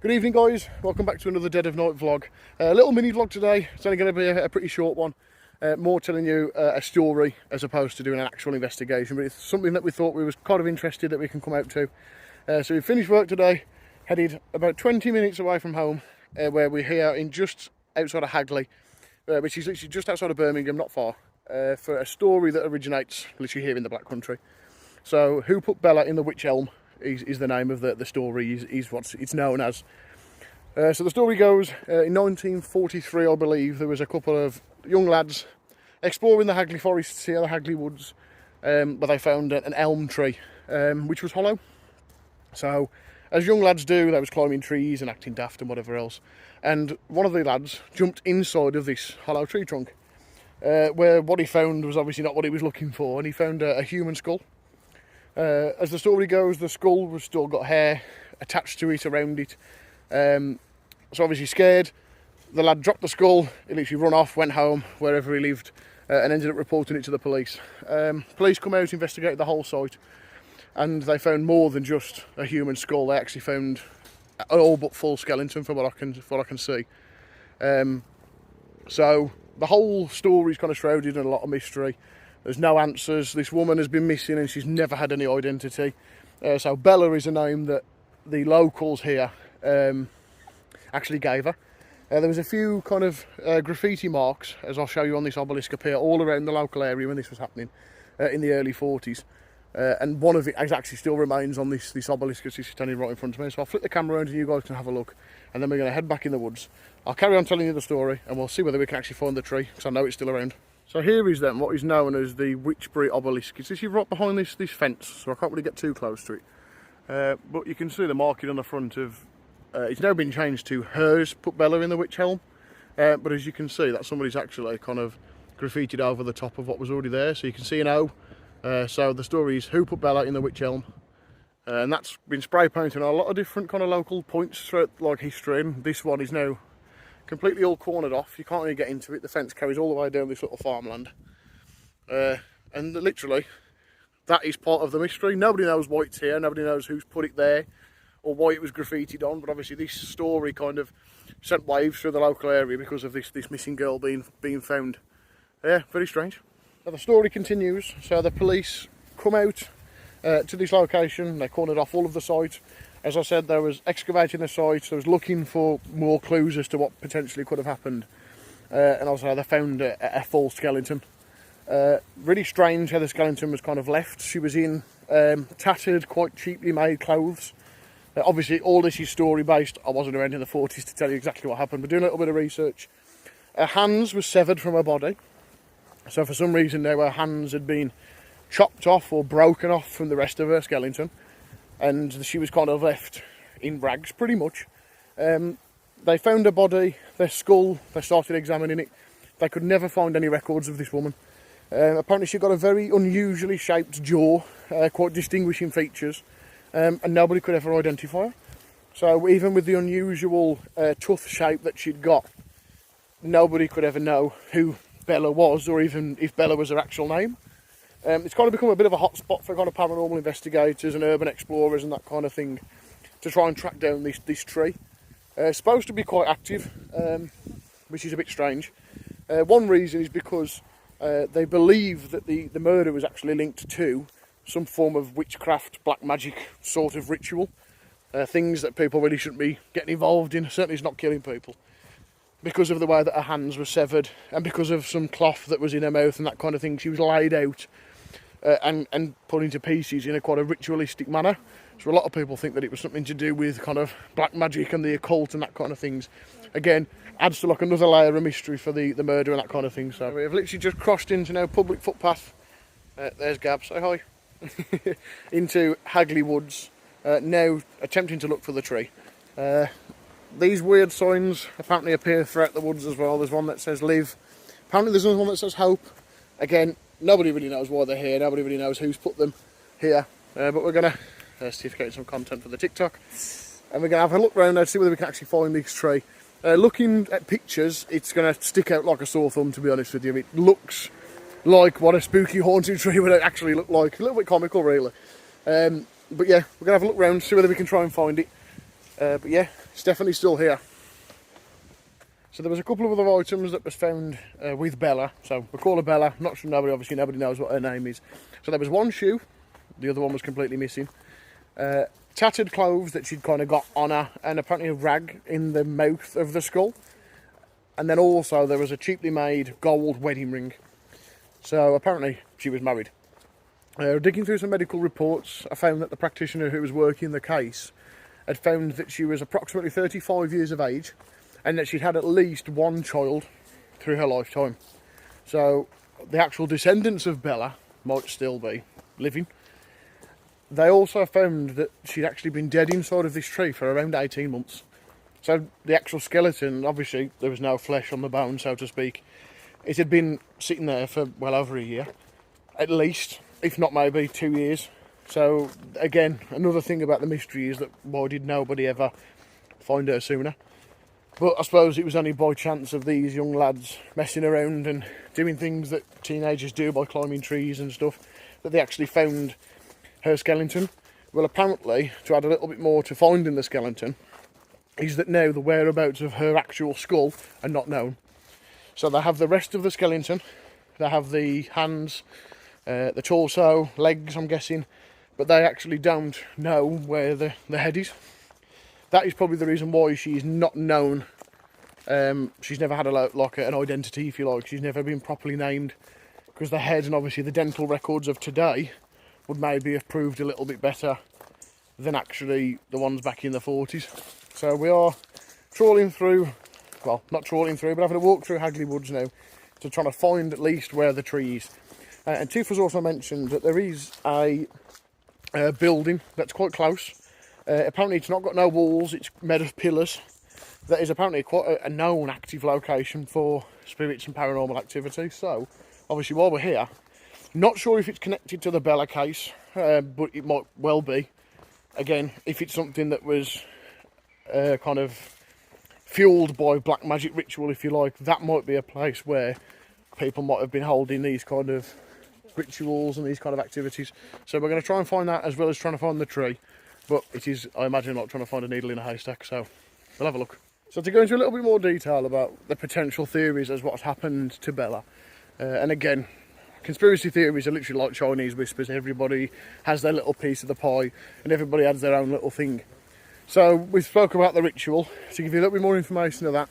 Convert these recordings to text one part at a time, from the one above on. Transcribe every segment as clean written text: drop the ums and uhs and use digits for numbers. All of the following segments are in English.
Good evening guys, welcome back to another Dead of Night vlog. A little mini vlog today. It's only going to be a pretty short one. More telling you a story as opposed to doing an actual investigation, but it's something that we thought we was kind of interested that we can come out to. So we finished work today, headed about 20 minutes away from home, where we're here in just outside of Hagley, which is literally just outside of Birmingham, not far, for a story that originates literally here in the Black Country. So Who Put Bella in the Wych Elm is the name of the story, is what it's known as. So the story goes, in 1943 I believe, there was a couple of young lads exploring the Hagley forests here, the Hagley Woods, where they found an elm tree, which was hollow. So, as young lads do, they was climbing trees and acting daft and whatever else. And one of the lads jumped inside of this hollow tree trunk, where what he found was obviously not what he was looking for, and he found a human skull. As the story goes, the skull was still got hair attached to it, around it. So obviously scared, the lad dropped the skull, he literally run off, went home, wherever he lived, and ended up reporting it to the police. Police come out, investigated the whole site, and they found more than just a human skull. They actually found an all but full skeleton, from what I can see. So the whole story is kind of shrouded in a lot of mystery. There's no answers. This woman has been missing and she's never had any identity. So Bella is a name that the locals here actually gave her. There was a few kind of graffiti marks, as I'll show you on this obelisk up here, all around the local area when this was happening in the early 40s. And one of it actually still remains on this obelisk as it's standing right in front of me. So I'll flip the camera around and you guys can have a look. And then we're going to head back in the woods. I'll carry on telling you the story and we'll see whether we can actually find the tree, because I know it's still around. So here is then what is known as the Witchbury obelisk. It's actually right behind this fence, so I can't really get too close to it. But you can see the marking on the front of, it's now been changed to Hers Put Bella in the Wych Elm. But as you can see, that somebody's actually kind of graffitied over the top of what was already there. So you can see an O. So the story is Who Put Bella in the Wych Elm. And that's been spray painted on a lot of different kind of local points throughout like history. And this one is now completely all cornered off. You can't really get into it. The fence carries all the way down this little farmland. And literally, that is part of the mystery. Nobody knows why it's here. Nobody knows who's put it there or why it was graffitied on. But obviously this story kind of sent waves through the local area because of this missing girl being found. Yeah, very strange. Now the story continues. So the police come out to this location. They cornered off all of the site. As I said, there was excavating the site. There was looking for more clues as to what potentially could have happened. And also they found a full skeleton. Really strange how the skeleton was kind of left. She was in tattered, quite cheaply made clothes. Obviously all this is story based. I wasn't around in the 40s to tell you exactly what happened, but doing a little bit of research. Her hands were severed from her body. So for some reason now her hands had been chopped off or broken off from the rest of her skeleton. And she was kind of left in rags, pretty much. They found her body, their skull, they started examining it. They could never find any records of this woman. Apparently she got a very unusually shaped jaw, quite distinguishing features, and nobody could ever identify her. So even with the unusual tooth shape that she'd got, nobody could ever know who Bella was, or even if Bella was her actual name. It's kind of become a bit of a hot spot for kind of paranormal investigators and urban explorers and that kind of thing to try and track down this tree. It's supposed to be quite active, which is a bit strange. One reason is because they believe that the murder was actually linked to some form of witchcraft, black magic sort of ritual. Things that people really shouldn't be getting involved in. Certainly it's not killing people. Because of the way that her hands were severed and because of some cloth that was in her mouth and that kind of thing, she was laid out and put into pieces in a quite a ritualistic manner. So a lot of people think that it was something to do with kind of black magic and the occult and that kind of things. Again, adds to like another layer of mystery for the murder and that kind of thing. So we've literally just crossed into now public footpath. There's Gab, say hi. Into Hagley Woods, now attempting to look for the tree. These weird signs apparently appear throughout the woods as well. There's one that says live. Apparently there's another one that says hope. Again, nobody really knows why they're here. Nobody really knows who's put them here. But we're going to see if we can get some content for the TikTok. And we're going to have a look around there to see whether we can actually find this tree. Looking at pictures, it's going to stick out like a sore thumb, to be honest with you. It looks like what a spooky haunted tree would actually look like. A little bit comical, really. But yeah, we're going to have a look around, see whether we can try and find it. But yeah, it's definitely still here. So there was a couple of other items that was found with Bella. So we call her Bella. Not sure, obviously nobody knows what her name is. So there was one shoe, the other one was completely missing. Tattered clothes that she'd kind of got on her, and apparently a rag in the mouth of the skull. And then also there was a cheaply made gold wedding ring. So apparently she was married. Digging through some medical reports, I found that the practitioner who was working the case had found that she was approximately 35 years of age, and that she'd had at least one child through her lifetime. So the actual descendants of Bella might still be living. They also found that she'd actually been dead inside of this tree for around 18 months. So the actual skeleton, obviously there was no flesh on the bone, so to speak. It had been sitting there for well over a year, at least, if not maybe 2 years. So again, another thing about the mystery is that why did nobody ever find her sooner? But I suppose it was only by chance of these young lads messing around and doing things that teenagers do by climbing trees and stuff, that they actually found her skeleton. Well, apparently, to add a little bit more to finding the skeleton, is that now the whereabouts of her actual skull are not known. So they have the rest of the skeleton, they have the hands, the torso, legs, I'm guessing, but they actually don't know where the head is. That is probably the reason why she's not known. She's never had an identity, if you like. She's never been properly named, because the head and obviously the dental records of today would maybe have proved a little bit better than actually the ones back in the 40s. So we are trawling through, well, not trawling through, but having a walk through Hagley Woods now to try to find at least where the tree is. And Tiff has also mentioned that there is a building that's quite close. Apparently it's not got no walls, it's made of pillars. That is apparently quite a known active location for spirits and paranormal activity. So, obviously while we're here, not sure if it's connected to the Bella case, but it might well be. Again, if it's something that was kind of fueled by black magic ritual, if you like, that might be a place where people might have been holding these kind of rituals and these kind of activities. So we're going to try and find that, as well as trying to find the tree. But it is, I imagine, like trying to find a needle in a haystack, so we'll have a look. So to go into a little bit more detail about the potential theories as what's happened to Bella. And again, conspiracy theories are literally like Chinese whispers. Everybody has their little piece of the pie and everybody adds their own little thing. So we spoke about the ritual. To give you a little bit more information of that,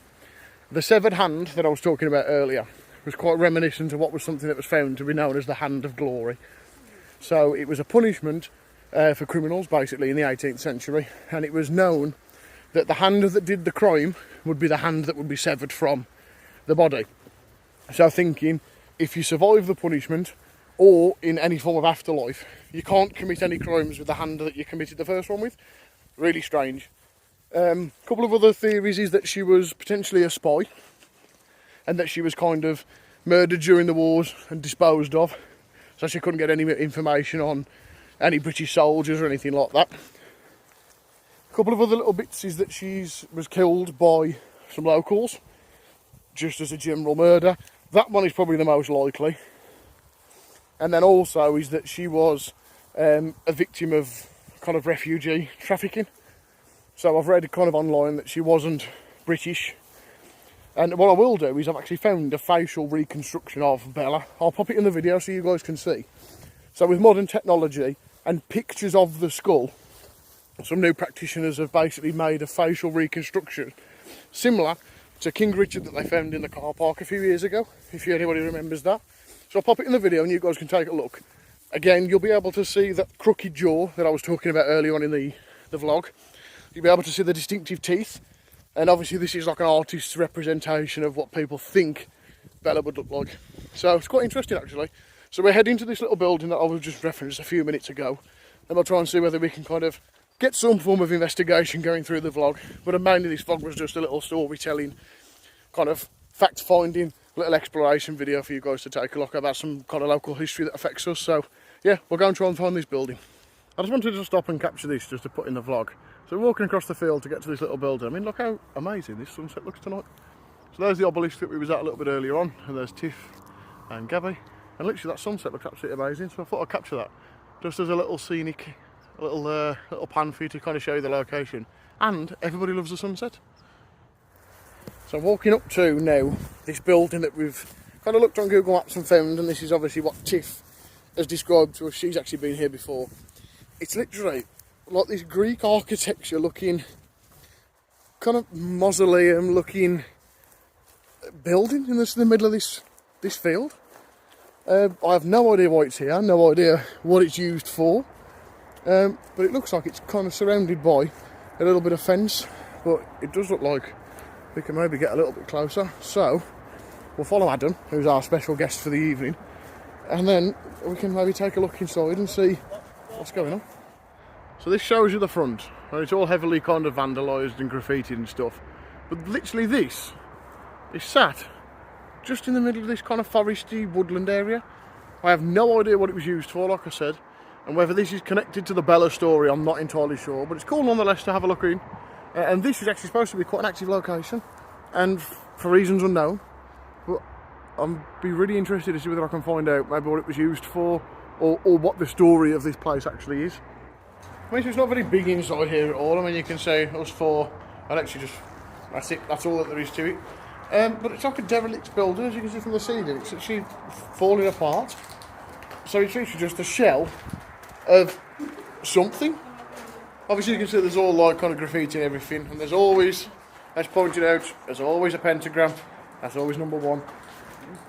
the severed hand that I was talking about earlier was quite reminiscent of what was something that was found to be known as the Hand of Glory. So it was a punishment for criminals, basically, in the 18th century, and it was known that the hand that did the crime would be the hand that would be severed from the body. So thinking, if you survive the punishment, or in any form of afterlife, you can't commit any crimes with the hand that you committed the first one with. Really strange. A couple of other theories is that she was potentially a spy, and that she was kind of murdered during the wars and disposed of, so she couldn't get any information on any British soldiers or anything like that. A couple of other little bits is that she was killed by some locals, just as a general murder. That one is probably the most likely. And then also is that she was a victim of kind of refugee trafficking. So I've read kind of online that she wasn't British. And what I will do is I've actually found a facial reconstruction of Bella. I'll pop it in the video so you guys can see. So with modern technology and pictures of the skull, some new practitioners have basically made a facial reconstruction similar to King Richard that they found in the car park a few years ago, if anybody remembers that. So I'll pop it in the video and you guys can take a look. Again, you'll be able to see that crooked jaw that I was talking about earlier on in the vlog. You'll be able to see the distinctive teeth. And obviously this is like an artist's representation of what people think Bella would look like. So it's quite interesting actually. So we're heading to this little building that I was just referenced a few minutes ago. And we'll try and see whether we can kind of get some form of investigation going through the vlog. But mainly this vlog was just a little storytelling, kind of fact-finding, little exploration video for you guys to take a look about some kind of local history that affects us. So yeah, we'll go and try and find this building. I just wanted to stop and capture this just to put in the vlog. So we're walking across the field to get to this little building. I mean, look how amazing this sunset looks tonight. So there's the obelisk that we was at a little bit earlier on, and there's Tiff and Gabby. And literally that sunset looks absolutely amazing, so I thought I'd capture that just as a little scenic A little pan for you to kind of show you the location. And everybody loves the sunset. So I'm walking up to now this building that we've kind of looked on Google Maps and found, and this is obviously what Tiff has described to us. She's actually been here before. It's literally like this Greek architecture looking, kind of mausoleum looking building in the middle of this field. I have no idea why it's here, no idea what it's used for, but it looks like it's kind of surrounded by a little bit of fence, but it does look like we can maybe get a little bit closer. So we'll follow Adam, who's our special guest for the evening, and then we can maybe take a look inside and see what's going on. So this shows you the front, and it's all heavily kind of vandalised and graffitied and stuff, but literally this is sat just in the middle of this kind of foresty woodland area. I have no idea what it was used for, like I said, and whether this is connected to the Bella story I'm not entirely sure, but it's cool nonetheless to have a look in. And this is actually supposed to be quite an active location, and for reasons unknown, but I'll be really interested to see whether I can find out maybe what it was used for, or what the story of this place actually is. I mean, so it's not very big inside here at all. I mean, you can say us four, and actually just, that's it, that's all that there is to it. But it's like a derelict building, as you can see from the ceiling. It's actually falling apart. So it's literally just a shell of something. Obviously you can see there's all like kind of graffiti and everything, and there's always, as pointed out, there's always a pentagram. That's always number one.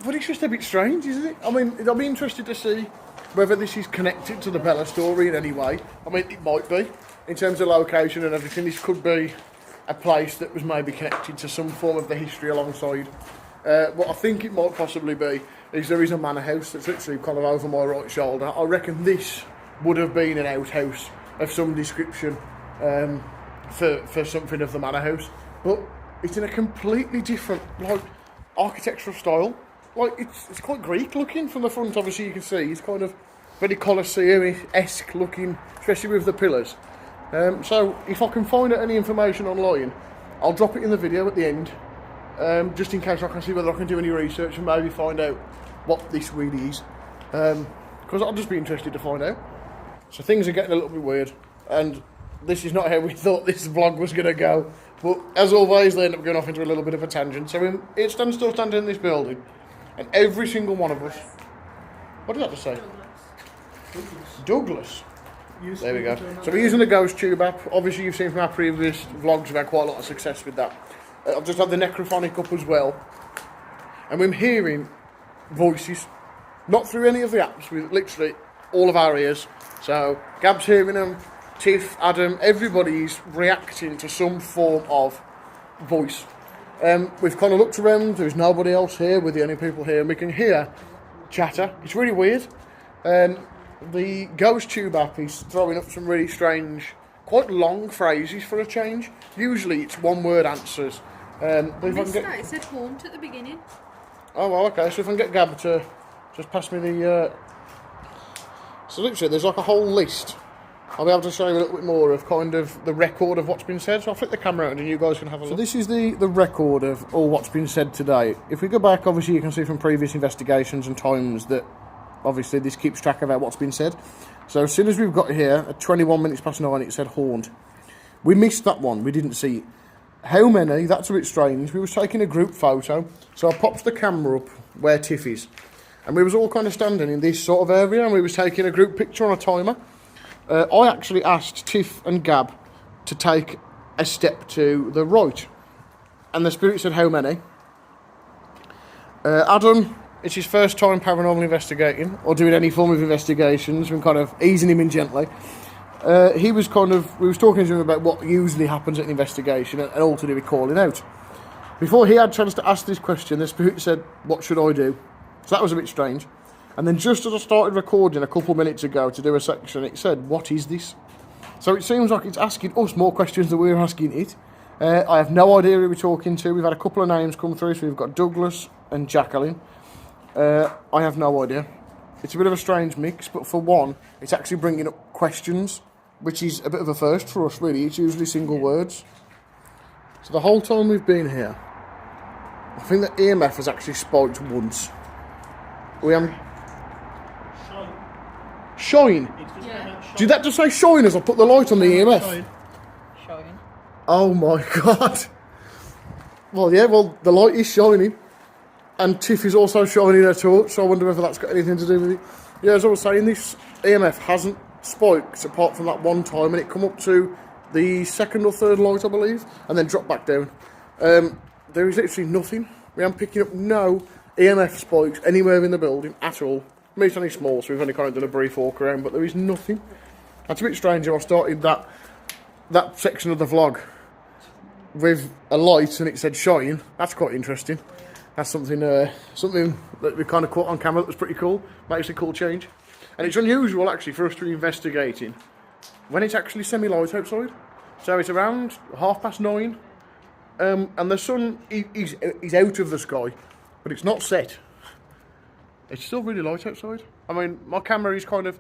But it's just a bit strange, isn't it? I mean, I'll be interested to see whether this is connected to the Bella story in any way. I mean, it might be, in terms of location and everything. This could be a place that was maybe connected to some form of the history alongside. What I think it might possibly be is there is a manor house that's literally kind of over my right shoulder. I reckon this would have been an outhouse of some description for something of the manor house, but it's in a completely different like architectural style. Like it's quite Greek looking from the front. Obviously you can see it's kind of very Colosseum-esque looking, especially with the pillars. So if I can find out any information online, I'll drop it in the video at the end, just in case I can see whether I can do any research and maybe find out what this really is, because I'll just be interested to find out. So things are getting a little bit weird, and this is not how we thought this vlog was going to go, but as always they end up going off into a little bit of a tangent. So it's still standing in this building, and every single one of us, what did that just say? Douglas. There we go. So we're using the Ghost Tube app. Obviously you've seen from our previous vlogs we've had quite a lot of success with that. I've just had the Necrophonic up as well, and we're hearing voices, not through any of the apps, with literally all of our ears. So Gab's hearing them, Tiff, Adam, everybody's reacting to some form of voice. We've kind of looked around, there's nobody else here, we're the only people here, and we can hear chatter. It's really weird. The Ghost Tube app is throwing up some really strange, quite long phrases for a change. Usually it's one word answers. It said haunt at the beginning. Oh well, okay, so if I can get Gab to just pass me the... So literally there's like a whole list. I'll be able to show you a little bit more of kind of the record of what's been said. So I'll flip the camera out and you guys can have a look. So this is the record of all what's been said today. If we go back, obviously you can see from previous investigations and times that obviously this keeps track of what's been said. So as soon as we've got here, at 21 minutes past 9, it said haunt. We missed that one, we didn't see it. How many? That's a bit strange. We was taking a group photo, so I popped the camera up where Tiff is. And we was all kind of standing in this sort of area, and we was taking a group picture on a timer. I actually asked Tiff and Gab to take a step to the right. And the spirit said, how many? Adam, it's his first time paranormal investigating, or doing any form of investigations. We're kind of easing him in gently. We was talking to him about what usually happens at an investigation, and all to do with calling out. Before he had a chance to ask this question, the spirit said, what should I do? So that was a bit strange. And then just as I started recording a couple of minutes ago to do a section, it said, what is this? So it seems like it's asking us more questions than we're asking it. I have no idea who we're talking to. We've had a couple of names come through, so we've got Douglas and Jacqueline. I have no idea. It's a bit of a strange mix, but for one, it's actually bringing up questions, which is a bit of a first for us, really. It's usually single words. So the whole time we've been here, I think that EMF has actually spiked once. Shine. Yeah. Did that just say shine as I put the light on the EMF? Showing. Oh my god. Well, yeah, well, the light is shining. And Tiff is also shining her torch, so I wonder whether that's got anything to do with it. Yeah, as I was saying, this EMF hasn't spiked apart from that one time, and it come up to the second or third light, I believe, and then dropped back down. There is literally nothing. We aren't picking up no EMF spikes anywhere in the building at all. I mean, it's only small, so we've only kind of done a brief walk around, but there is nothing. That's a bit strange. I started that section of the vlog with a light and it said shine. That's quite interesting. That's something that we kind of caught on camera that was pretty cool. Makes a cool change. And it's unusual actually for us to be investigating when it's actually semi-light outside. So it's around 9:30, and the sun is out of the sky, but it's not set. It's still really light outside. I mean, my camera is kind of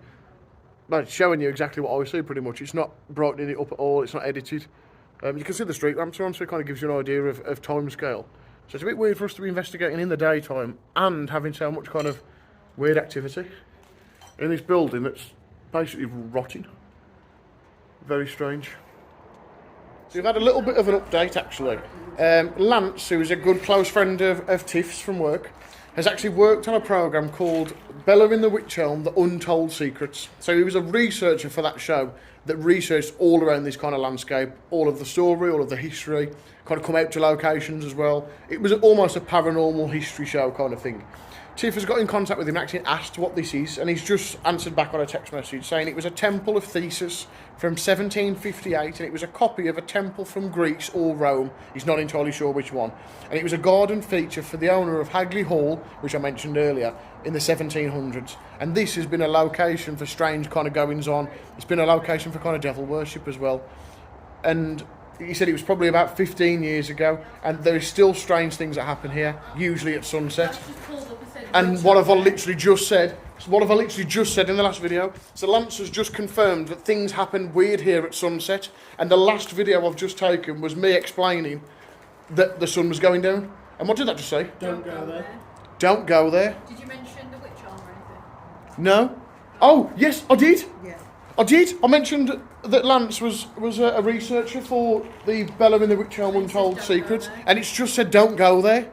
it's showing you exactly what I see pretty much. It's not brightening it up at all. It's not edited. You can see the street lamps on, so it kind of gives you an idea of time scale. So it's a bit weird for us to be investigating in the daytime and having so much kind of weird activity in this building that's basically rotting. Very strange. So we've had a little bit of an update actually. Lance, who is a good close friend of Tiff's from work, has actually worked on a programme called Bella in the Wych Elm, The Untold Secrets. So he was a researcher for that show that researched all around this kind of landscape, all of the story, all of the history, kind of come out to locations as well. It was almost a paranormal history show kind of thing. Tiff has got in contact with him and actually asked what this is, and he's just answered back on a text message saying it was a temple of Theseus from 1758, and it was a copy of a temple from Greece or Rome. He's not entirely sure which one. And it was a garden feature for the owner of Hagley Hall, which I mentioned earlier, in the 1700s. And this has been a location for strange kind of goings on. It's been a location for kind of devil worship as well. And he said it was probably about 15 years ago, and there is still strange things that happen here, usually at sunset. And what have I literally just said? What have I literally just said in the last video? So Lance has just confirmed that things happen weird here at sunset, and the last video I've just taken was me explaining that the sun was going down. And what did that just say? Don't go there. Don't go there. Did you mention the witch arm or anything? No. Oh, yes, I did. Yeah. I did. I mentioned that Lance was a researcher for the Bella in the Wych Elm Untold Secrets, and it's just said don't go there.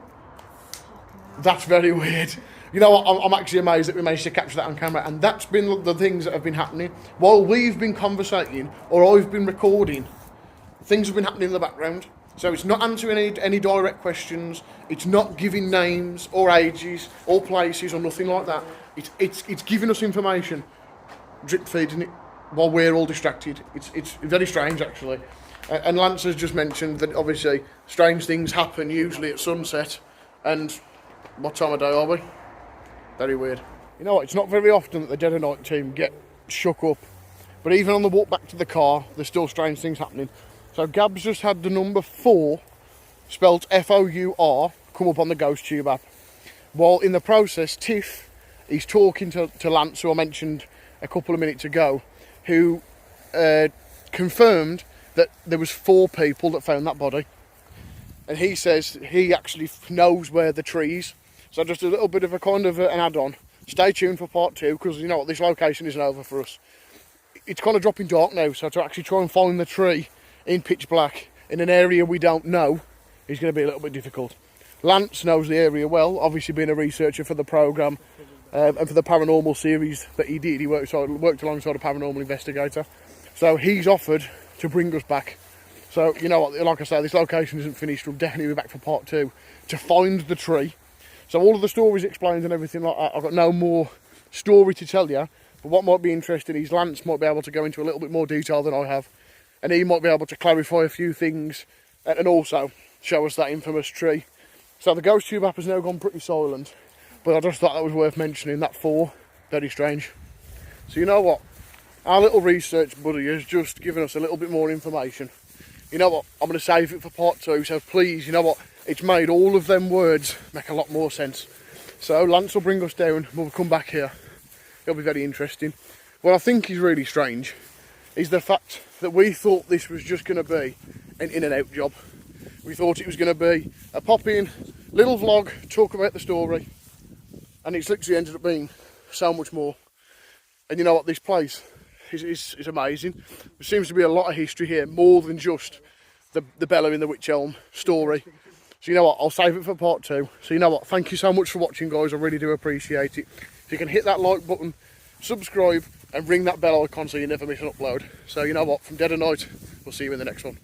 That's very weird. You know what, I'm actually amazed that we managed to capture that on camera, and that's been the things that have been happening. While we've been conversating, or I've been recording, things have been happening in the background. So it's not answering any direct questions, it's not giving names, or ages, or places, or nothing like that. It's giving us information, drip feeding it, while we're all distracted. It's very strange, actually. And Lance has just mentioned that, obviously, strange things happen, usually at sunset, and what time of day are we? Very weird. You know what, it's not very often that the Dead of Night team get shook up, but even on the walk back to the car, there's still strange things happening. So Gab's just had the number 4, spelled F-O-U-R, come up on the Ghost Tube app. While in the process, Tiff is talking to Lance, who I mentioned a couple of minutes ago, who confirmed that there was 4 people that found that body. And he says he actually knows where the tree is. So just a little bit of a kind of an add-on. Stay tuned for part 2, because you know what, this location isn't over for us. It's kind of dropping dark now, so to actually try and find the tree in pitch black in an area we don't know is going to be a little bit difficult. Lance knows the area well, obviously being a researcher for the programme and for the paranormal series that he did. He worked alongside a paranormal investigator. So he's offered to bring us back. So, you know what, like I say, this location isn't finished. We'll definitely be back for part 2 to find the tree. So all of the stories explained and everything like that, I've got no more story to tell you. But what might be interesting is Lance might be able to go into a little bit more detail than I have. And he might be able to clarify a few things and also show us that infamous tree. So the Ghost Tube app has now gone pretty silent. But I just thought that was worth mentioning, that 4. Very strange. So you know what? Our little research buddy has just given us a little bit more information. You know what? I'm going to save it for part 2. So please, you know what? It's made all of them words make a lot more sense. So Lance will bring us down, we'll come back here. It'll be very interesting. What I think is really strange is the fact that we thought this was just going to be an in and out job. We thought it was going to be a pop-in, little vlog, talk about the story, and it's literally ended up being so much more. And you know what, this place is amazing. There seems to be a lot of history here, more than just the Bella in the Wych Elm story. So you know what, I'll save it for part 2. So you know what, thank you so much for watching, guys. I really do appreciate it. If you can hit that like button, subscribe, and ring that bell icon so you never miss an upload. So you know what, from Dead of Night, we'll see you in the next one.